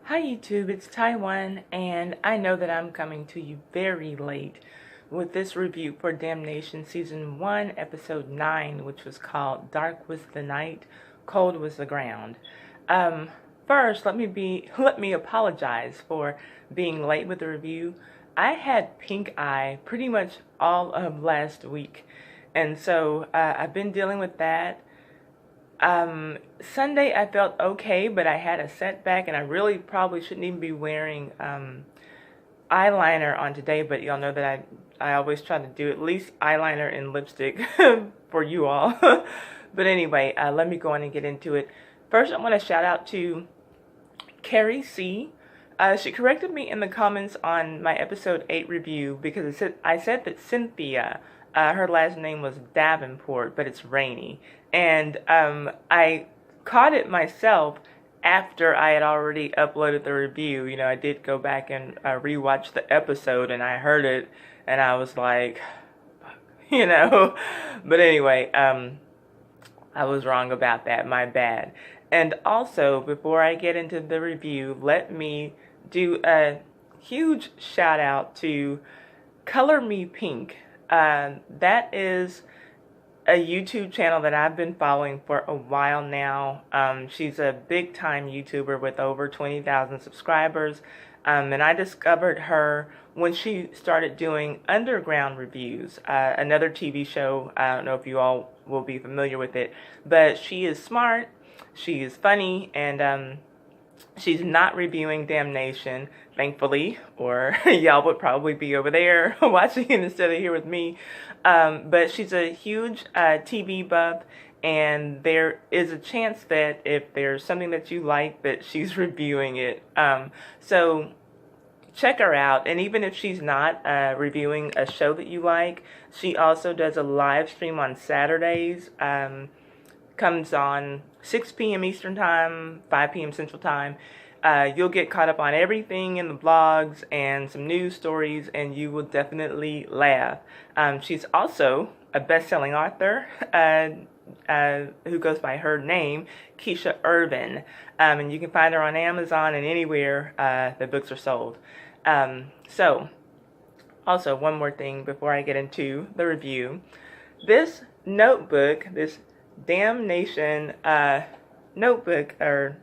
Hi YouTube, it's Taiwan, and I know that I'm coming to you very late with this review for Damnation Season 1, Episode 9, which was called Dark Was the Night, Cold Was the Ground. First, let me apologize for being late with the review. I had pink eye pretty much all of last week, and so I've been dealing with that. Sunday I felt okay, but I had a setback, and I really probably shouldn't even be wearing eyeliner on today, but y'all know that I always try to do at least eyeliner and lipstick for you all. But anyway, let me go on and get into it. First, I want to shout out to Carrie C. She corrected me in the comments on my episode 8 review because I said that Cynthia, her last name was Davenport, but it's Rainey. And I caught it myself after I had already uploaded the review. You know, I did go back and rewatch the episode, and I heard it, and I was like, you know. But anyway, I was wrong about that. My bad. And also, before I get into the review, let me do a huge shout out to Color Me Pink. That is a YouTube channel that I've been following for a while now. She's a big time YouTuber with over 20,000 subscribers. And I discovered her when she started doing Underground Reviews, another TV show. I don't know if you all will be familiar with it, but she is smart, she is funny, and she's not reviewing Damnation, thankfully, or y'all would probably be over there watching it instead of here with me. But she's a huge TV buff, and there is a chance that if there's something that you like, that she's reviewing it. So check her out. And even if she's not reviewing a show that you like, she also does a live stream on Saturdays. Comes on 6 p.m. Eastern Time, 5 p.m. Central Time. You'll get caught up on everything in the blogs and some news stories, and you will definitely laugh. She's also a best-selling author who goes by her name, Keisha Irvin. And you can find her on Amazon and anywhere the books are sold. So, also, one more thing before I get into the review. This notebook, this Damnation notebook or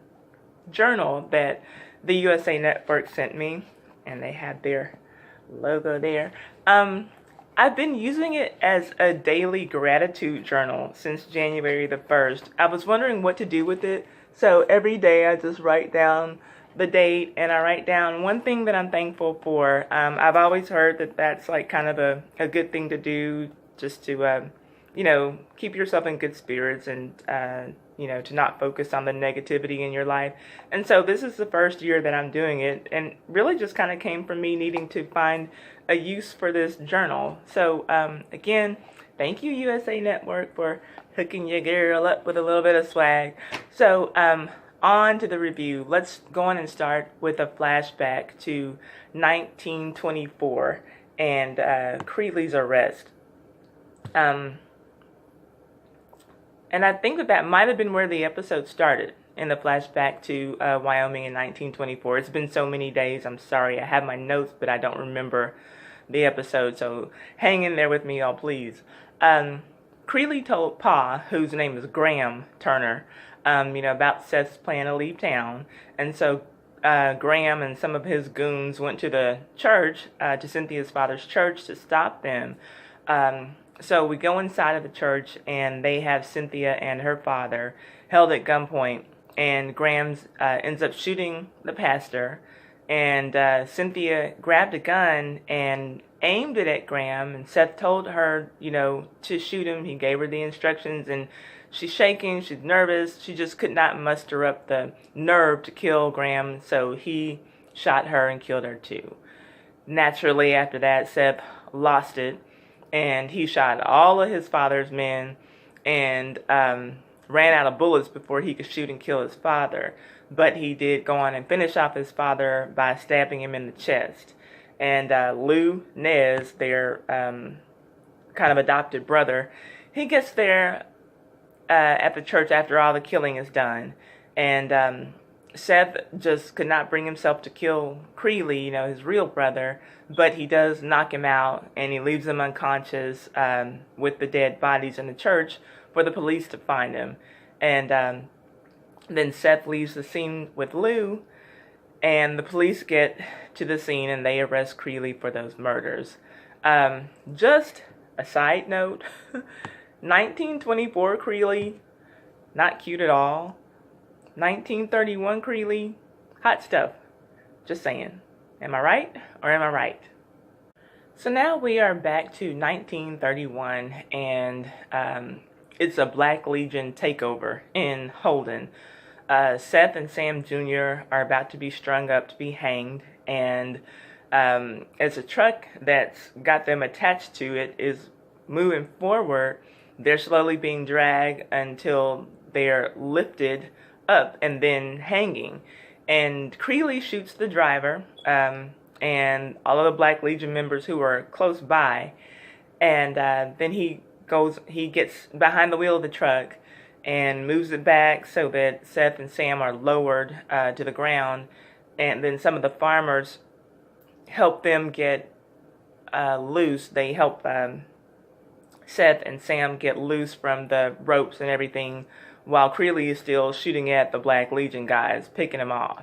journal that the USA Network sent me, and they had their logo there. I've been using it as a daily gratitude journal since January the 1st. I was wondering what to do with it, so every day I just write down the date, and I write down one thing that I'm thankful for. I've always heard that that's like kind of a good thing to do, just to you know, keep yourself in good spirits, and you know, to not focus on the negativity in your life. And so this is the first year that I'm doing it, and really just kind of came from me needing to find a use for this journal. So again, thank you USA Network for hooking your girl up with a little bit of swag. So on to the review. Let's go on and start with a flashback to 1924 and Creeley's arrest. And I think that might have been where the episode started, in the flashback to Wyoming in 1924. It's been so many days, I'm sorry. I have my notes, but I don't remember the episode, so hang in there with me, y'all, please. Creeley told Pa, whose name is Graham Turner, you know, about Seth's plan to leave town. And so Graham and some of his goons went to the church, to Cynthia's father's church, to stop them. So we go inside of the church, and they have Cynthia and her father held at gunpoint, and Graham ends up shooting the pastor, and Cynthia grabbed a gun and aimed it at Graham, and Seth told her, you know, to shoot him. He gave her the instructions, and she's shaking, she's nervous, she just could not muster up the nerve to kill Graham, so he shot her and killed her too. Naturally, after that, Seth lost it, and he shot all of his father's men, and ran out of bullets before he could shoot and kill his father. But he did go on and finish off his father by stabbing him in the chest. And Lou Nez, their kind of adopted brother, he gets there at the church after all the killing is done. And Seth just could not bring himself to kill Creeley, his real brother, but he does knock him out, and he leaves him unconscious with the dead bodies in the church for the police to find him. And then Seth leaves the scene with Lou, and the police get to the scene, and they arrest Creeley for those murders. Just a side note, 1924 Creeley, not cute at all. 1931 Creeley, hot stuff. Just saying. Am I right or am I right? So now we are back to 1931, and it's a Black Legion takeover in Holden. Seth and Sam Jr. are about to be strung up to be hanged, and as a truck that's got them attached to it is moving forward, they're slowly being dragged until they're lifted up and then hanging. And Creeley shoots the driver and all of the Black Legion members who are close by, and then he gets behind the wheel of the truck and moves it back so that Seth and Sam are lowered to the ground, and then some of the farmers help them get loose. They help Seth and Sam get loose from the ropes and everything, while Creeley is still shooting at the Black Legion guys, picking them off.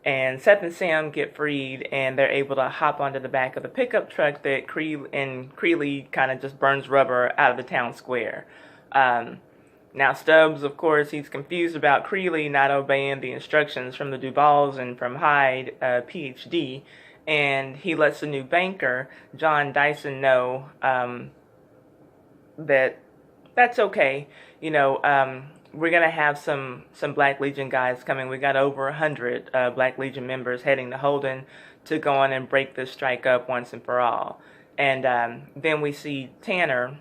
And Seth and Sam get freed, and they're able to hop onto the back of the pickup truck that Creeley kind of just burns rubber out of the town square. Now Stubbs, of course, he's confused about Creeley not obeying the instructions from the Duvalls and from Hyde, PhD, and he lets the new banker, John Dyson, know that that's okay. We're going to have some Black Legion guys coming. We got over 100 Black Legion members heading to Holden to go on and break this strike up once and for all. And then we see Tanner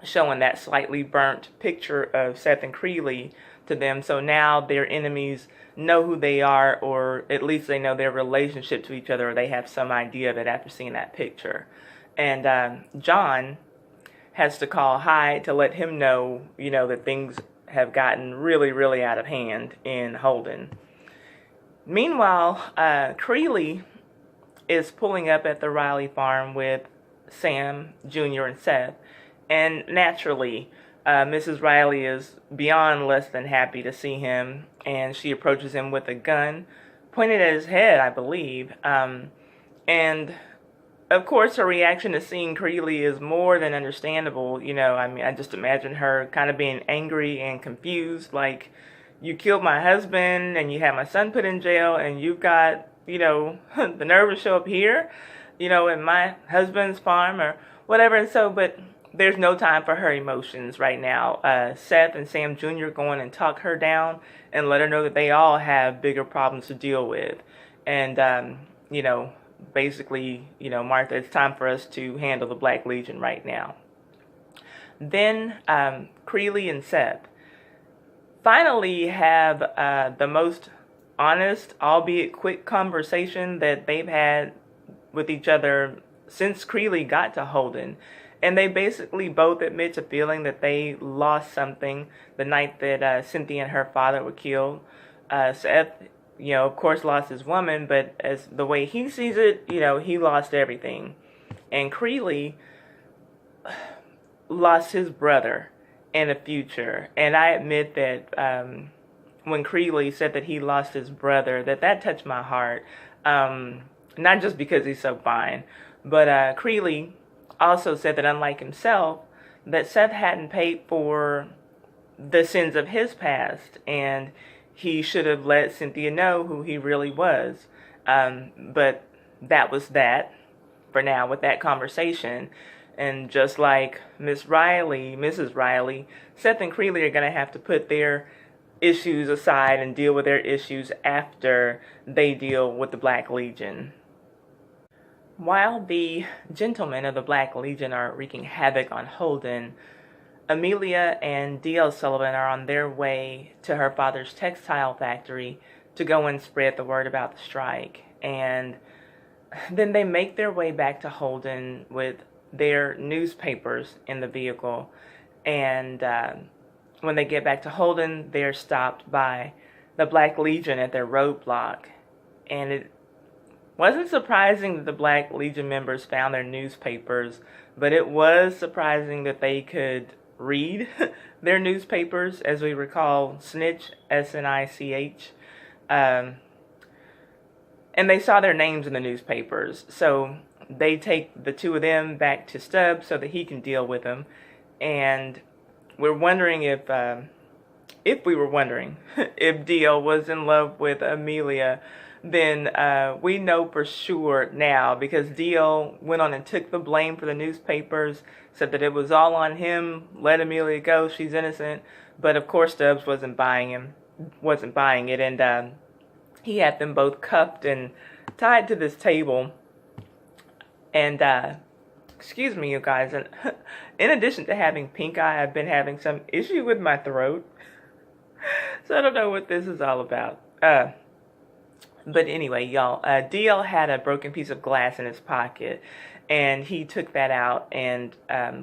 showing that slightly burnt picture of Seth and Creeley to them. So now their enemies know who they are, or at least they know their relationship to each other, or they have some idea of it after seeing that picture. And John has to call Hyde to let him know, that things have gotten really, really out of hand in Holden. Meanwhile, Creeley is pulling up at the Riley farm with Sam Jr. and Seth, and naturally, Mrs. Riley is beyond less than happy to see him, and she approaches him with a gun pointed at his head, I believe, and of course, her reaction to seeing Creeley is more than understandable. I just imagine her kind of being angry and confused, like, you killed my husband and you had my son put in jail, and you've got, the nerve to show up here, in my husband's farm or whatever. And so, but there's no time for her emotions right now. Seth and Sam Jr. go in and talk her down and let her know that they all have bigger problems to deal with. And, basically, Martha, it's time for us to handle the Black Legion right now. Then Creeley and Seth finally have the most honest, albeit quick, conversation that they've had with each other since Creeley got to Holden. And they basically both admit to feeling that they lost something the night that Cynthia and her father were killed. Seth, of course, lost his woman, but as the way he sees it, he lost everything. And Creeley lost his brother and a future. And I admit that when Creeley said that he lost his brother, that touched my heart. Not just because he's so fine, but Creeley also said that, unlike himself, that Seth hadn't paid for the sins of his past, and he should have let Cynthia know who he really was. But that was that for now with that conversation. And just like Mrs. Riley, Seth and Creeley are going to have to put their issues aside and deal with their issues after they deal with the Black Legion. While the gentlemen of the Black Legion are wreaking havoc on Holden, Amelia and D.L. Sullivan are on their way to her father's textile factory to go and spread the word about the strike. And then they make their way back to Holden with their newspapers in the vehicle. And when they get back to Holden, they're stopped by the Black Legion at their roadblock. And it wasn't surprising that the Black Legion members found their newspapers, but it was surprising that they could read their newspapers. As we recall, snitch, S-N-I-C-H. And they saw their names in the newspapers. So they take the two of them back to Stubbs so that he can deal with them. And we're wondering if we were wondering if Dio was in love with Amelia, then we know for sure now, because Dio went on and took the blame for the newspapers, said that it was all on him, let Amelia go, she's innocent. But of course Stubbs wasn't buying it, and he had them both cuffed and tied to this table. And excuse me, you guys, and in addition to having pink eye, I've been having some issue with my throat. So I don't know what this is all about. But anyway, y'all, DL had a broken piece of glass in his pocket, and he took that out and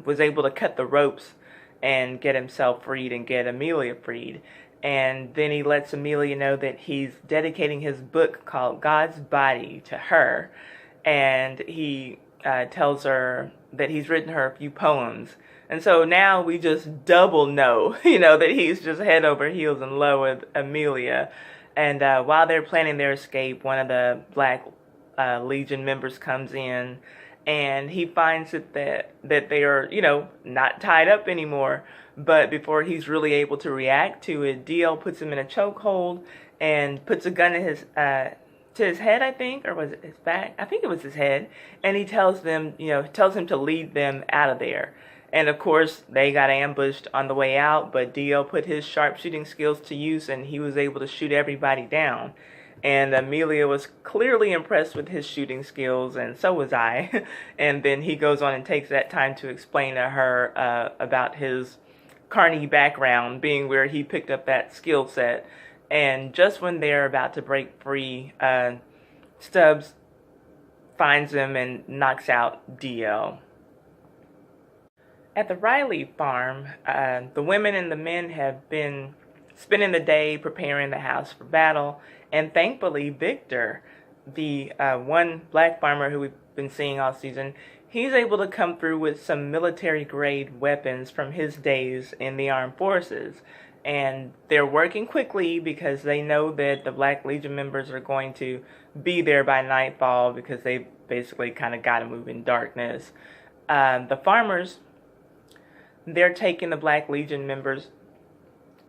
was able to cut the ropes and get himself freed and get Amelia freed. And then he lets Amelia know that he's dedicating his book called God's Body to her. And he tells her that he's written her a few poems. And so now we just double know, that he's just head over heels in love with Amelia. And while they're planning their escape, one of the Black Legion members comes in, and he finds that they are, not tied up anymore. But before he's really able to react to it, DL puts him in a chokehold and puts a gun in to his head, I think, or was it his back? I think it was his head. And he tells him to lead them out of there. And of course, they got ambushed on the way out, but DL put his sharpshooting skills to use, and he was able to shoot everybody down. And Amelia was clearly impressed with his shooting skills, and so was I. And then he goes on and takes that time to explain to her about his Carney background, being where he picked up that skill set. And just when they're about to break free, Stubbs finds him and knocks out DL. At the Riley farm, the women and the men have been spending the day preparing the house for battle, and thankfully Victor, the one black farmer who we've been seeing all season, he's able to come through with some military-grade weapons from his days in the armed forces. And they're working quickly because they know that the Black Legion members are going to be there by nightfall, because they basically kind of got to move in darkness. The farmers, they're taking the Black Legion members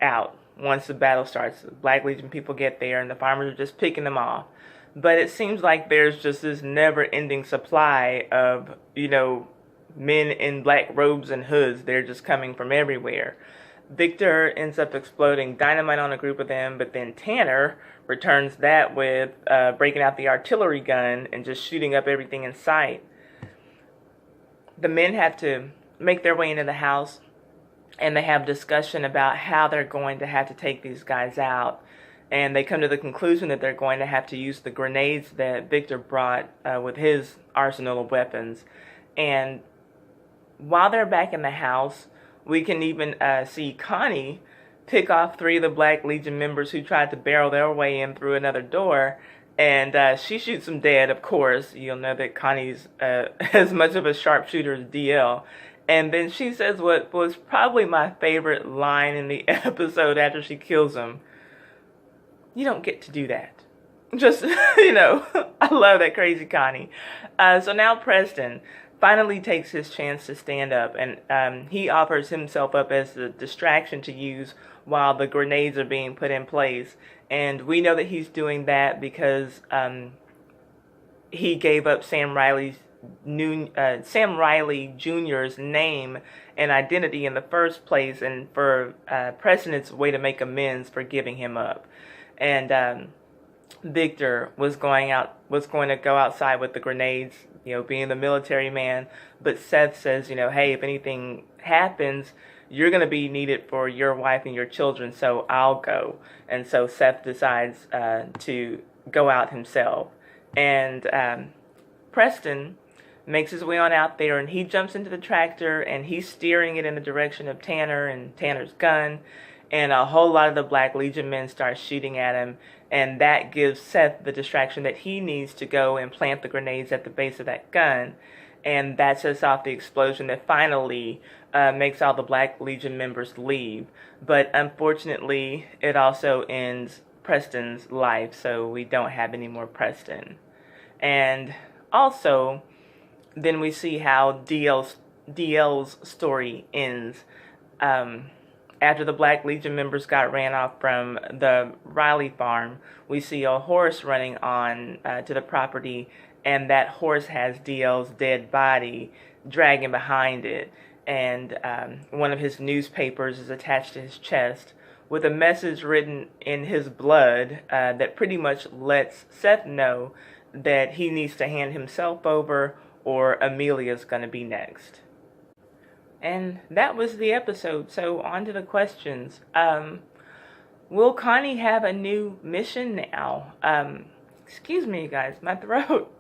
out once the battle starts. The Black Legion people get there, and the farmers are just picking them off. But it seems like there's just this never-ending supply of, men in black robes and hoods. They're just coming from everywhere. Victor ends up exploding dynamite on a group of them, but then Tanner returns that with breaking out the artillery gun and just shooting up everything in sight. The men have to make their way into the house, and they have discussion about how they're going to have to take these guys out. And they come to the conclusion that they're going to have to use the grenades that Victor brought with his arsenal of weapons. And while they're back in the house, we can even see Connie pick off 3 of the Black Legion members who tried to barrel their way in through another door. And she shoots them dead, of course. You'll know that Connie's as much of a sharpshooter as DL. And then she says what was probably my favorite line in the episode after she kills him. You don't get to do that. Just, I love that crazy Connie. So now Preston finally takes his chance to stand up, and he offers himself up as the distraction to use while the grenades are being put in place. And we know that he's doing that because he gave up Sam Riley Jr.'s name and identity in the first place, and for Preston's way to make amends for giving him up. And Victor was going to go outside with the grenades, being the military man. But Seth says, hey, if anything happens, you're going to be needed for your wife and your children, so I'll go. And so Seth decides to go out himself. And Preston makes his way on out there, and he jumps into the tractor, and he's steering it in the direction of Tanner and Tanner's gun. and a whole lot of the Black Legion men start shooting at him, and that gives Seth the distraction that he needs to go and plant the grenades at the base of that gun, and that sets off the explosion that finally makes all the Black Legion members leave. But unfortunately, it also ends Preston's life, so we don't have any more Preston. And also, then we see how DL's story ends. After the Black Legion members got ran off from the Riley farm, we see a horse running on to the property, and that horse has DL's dead body dragging behind it. And one of his newspapers is attached to his chest with a message written in his blood that pretty much lets Seth know that he needs to hand himself over or Amelia's going to be next. And that was the episode. So on to the questions. Will Connie have a new mission now? Excuse me, guys, my throat.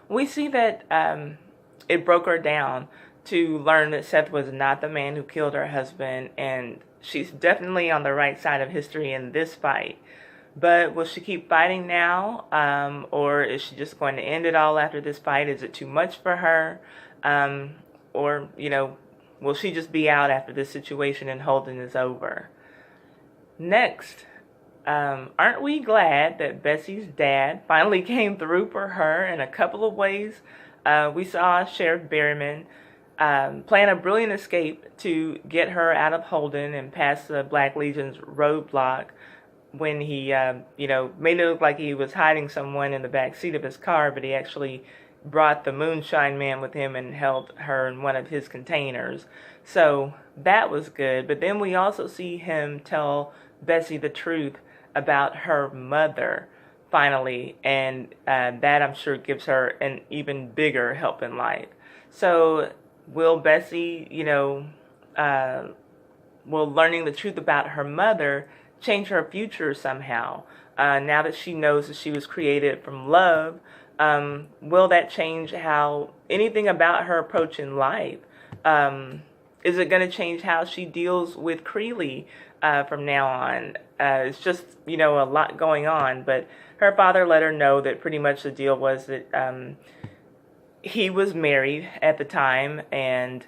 We see that it broke her down to learn that Seth was not the man who killed her husband, and she's definitely on the right side of history in this fight. But will she keep fighting now, or is she just going to end it all after this fight? Is it too much for her? Or, will she just be out after this situation and Holden is over? Next, aren't we glad that Bessie's dad finally came through for her in a couple of ways? We saw Sheriff Berryman plan a brilliant escape to get her out of Holden and past the Black Legion's roadblock when he, made it look like he was hiding someone in the back seat of his car, but he actually brought the Moonshine Man with him and held her in one of his containers. So that was good. But then we also see him tell Bessie the truth about her mother, finally, and that I'm sure gives her an even bigger help in life. So will Bessie, will learning the truth about her mother change her future somehow? Now that she knows that she was created from love, will that change how anything about her approach in life? Is it going to change how she deals with Creeley from now on? It's just, a lot going on. But her father let her know that pretty much the deal was that he was married at the time, and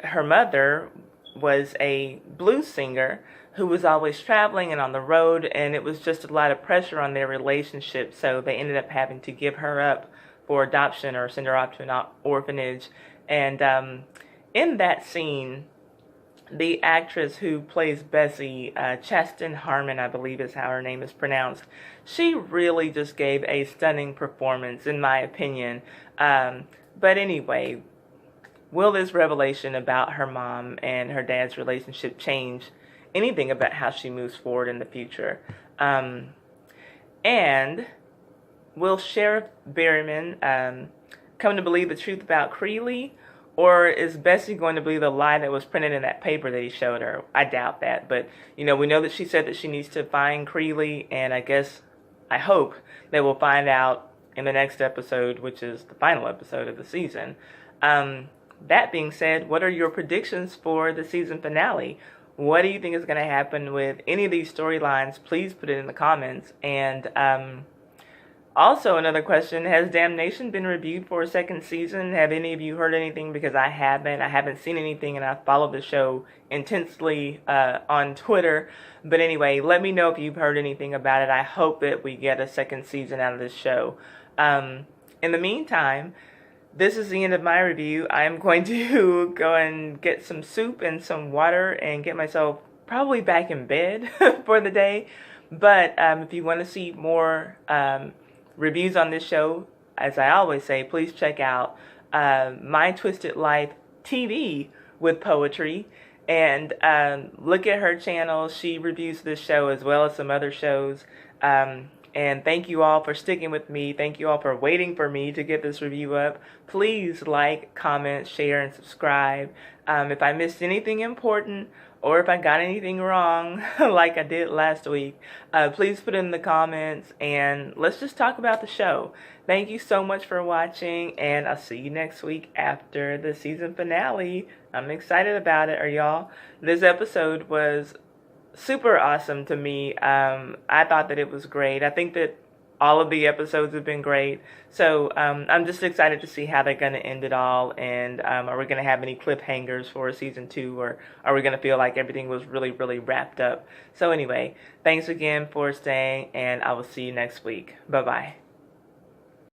her mother was a blues singer who was always traveling and on the road, and it was just a lot of pressure on their relationship, so they ended up having to give her up for adoption or send her off to an orphanage. And in that scene, the actress who plays Bessie, Chasten Harmon, I believe is how her name is pronounced, she really just gave a stunning performance, in my opinion. But anyway, will this revelation about her mom and her dad's relationship change anything about how she moves forward in the future? And will Sheriff Berryman come to believe the truth about Creeley? Or is Bessie going to believe the lie that was printed in that paper that he showed her? I doubt that. But, we know that she said that she needs to find Creeley, and I hope that we'll find out in the next episode, which is the final episode of the season. That being said, what are your predictions for the season finale? What do you think is going to happen with any of these storylines? Please put it in the comments. And also another question, has Damnation been reviewed for a second season? Have any of you heard anything? Because I haven't seen anything, and I follow the show intensely on Twitter. But anyway, let me know if you've heard anything about it. I hope that we get a second season out of this show. In the meantime, this is the end of my review. I'm going to go and get some soup and some water and get myself probably back in bed for the day. But if you want to see more reviews on this show, as I always say, please check out My Twisted Life TV with Poetry, and look at her channel. She reviews this show as well as some other shows. And thank you all for sticking with me. Thank you all for waiting for me to get this review up. Please like, comment, share, and subscribe. If I missed anything important or if I got anything wrong, like I did last week, please put it in the comments and let's just talk about the show. Thank you so much for watching, and I'll see you next week after the season finale. I'm excited about it, are y'all? This episode was super awesome to me. I thought that it was great. I think that all of the episodes have been great. So I'm just excited to see how they're going to end it all. And are we going to have any cliffhangers for season 2? Or are we going to feel like everything was really, really wrapped up? So anyway, thanks again for staying, and I will see you next week. Bye-bye.